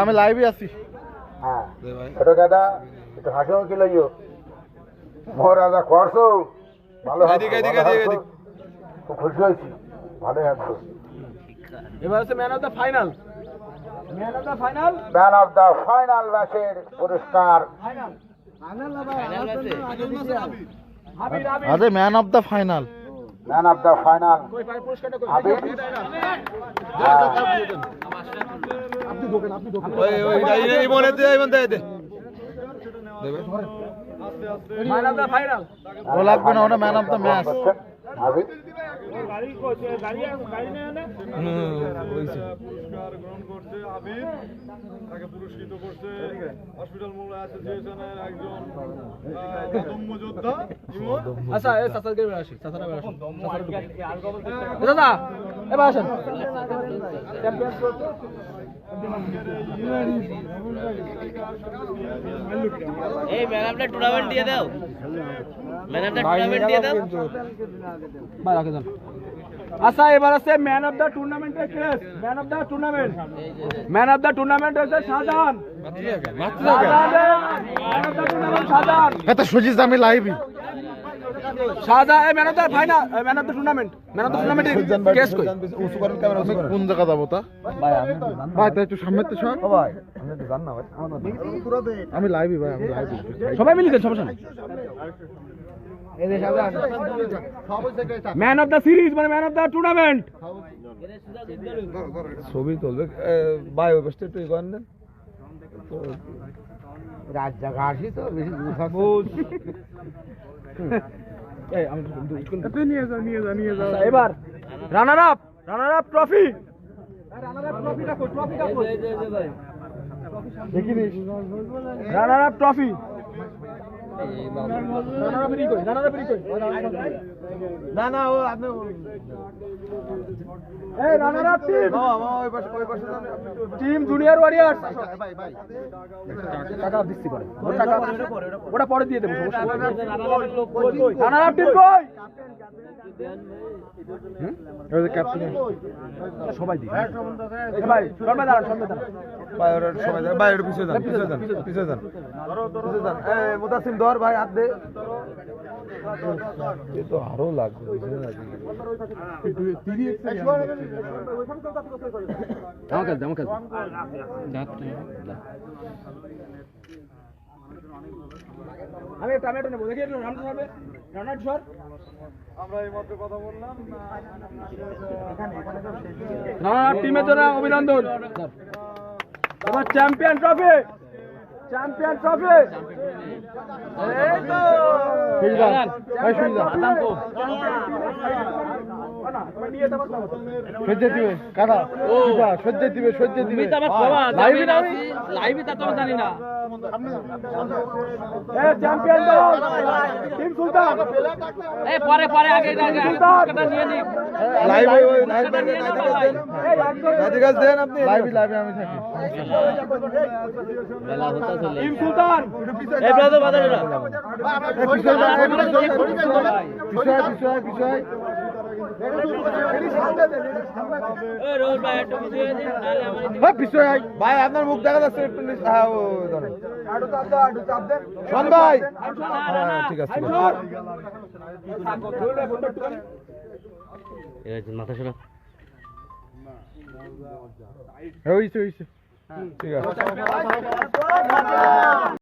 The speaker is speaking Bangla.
আমি লাইভে আছি। হ্যাঁ ছোট দাদা একটু হাসি মুখে লইও মহারাজা করছো ভালো খুব খুশি হয়েছি ভালো আছো। এবার হচ্ছে man of the final. Man of the final ম্যাচের পুরস্কার আরে ম্যান অফ দ্য ফাইনাল ও লাগবে না, ওটা ম্যান অফ দ্য ম্যাচ। পুরস্কার গ্রহণ করছে আবির, তাকে পুরস্কৃত করছে হসপিটাল মোড় অ্যাসোসিয়েশনের একজন দম্য যোদ্ধা ইমন। আচ্ছা এই চাচাকে আসি, চাচারা আসুন দাদা, এবার আসেন। এই ম্যান অফ দ্য টুর্নামেন্ট দিয়ে দাও, ম্যান অফ দ্য টুর্নামেন্ট দিয়ে দাও। ভাই রাখে দেন। আচ্ছা এবার আছে ম্যান অফ দ্য টুর্নামেন্টের case. Man of the tournament হচ্ছে শাহজাহান। শাহজাহান এটা সুজিত আমি লাইভই। শাহজাহান এই man of the final, man of the tournament, case কই? কোন জায়গা যাবো তা ভাই? তাই একটু সামনে তো সব ভাই, আমি তো জান না ভাই, আমি লাইভই ভাই, আমি লাইভই। সবাই মিলে দেন, সমস্যা নাই। ম্যান অফ দ্য সিরিজ মানে ম্যান অফ দ্য টুর্নামেন্ট ছবি তুলবে ভাই। ওই পাশে একটু করেন না, রাত জায়গা আসি তো বেশি নিয়ে যাও। এবার runner up trophy. Runner up trophy না না, ও আপনি এই runner up team junior warriors. টাকা দিচ্ছি পরে, ওটা পরে দিয়ে দেবো। রানার আপ টিম কই? সবাই দিই ভাই, সবাই দাঁড়ান, ভাই ওরা সবাই দাঁড়ান ভাই, ওটা পিছিয়ে যান, পিছিয়ে যান। মুতাসিম ধর ভাই, হাত দে। এ তো আরো লাগবে, আমি টমেটো নেবো, দেখি আমরা এই মাত্র কথা বললাম টিমের জন্য অভিনন্দন। এবার চ্যাম্পিয়ন ট্রফি। এই তো সহ্য দিবে কারা, সহ্য দিবে লাইভে তা তো জানি না। চ্যাম্পিয়ন টিম সুলতান। পরে আগে নিয়ে নিন লাইভে। দেন আপনি লাইভে, আমি থাকি। টিম সুলতান এই ব্রাদার বাজারেরা বিষয় ভাই, আপনার মুখ দেখা যাচ্ছে একটু। ভাই ঠিক আছে, মাথা শোনা হয়েছে ঠিক আছে।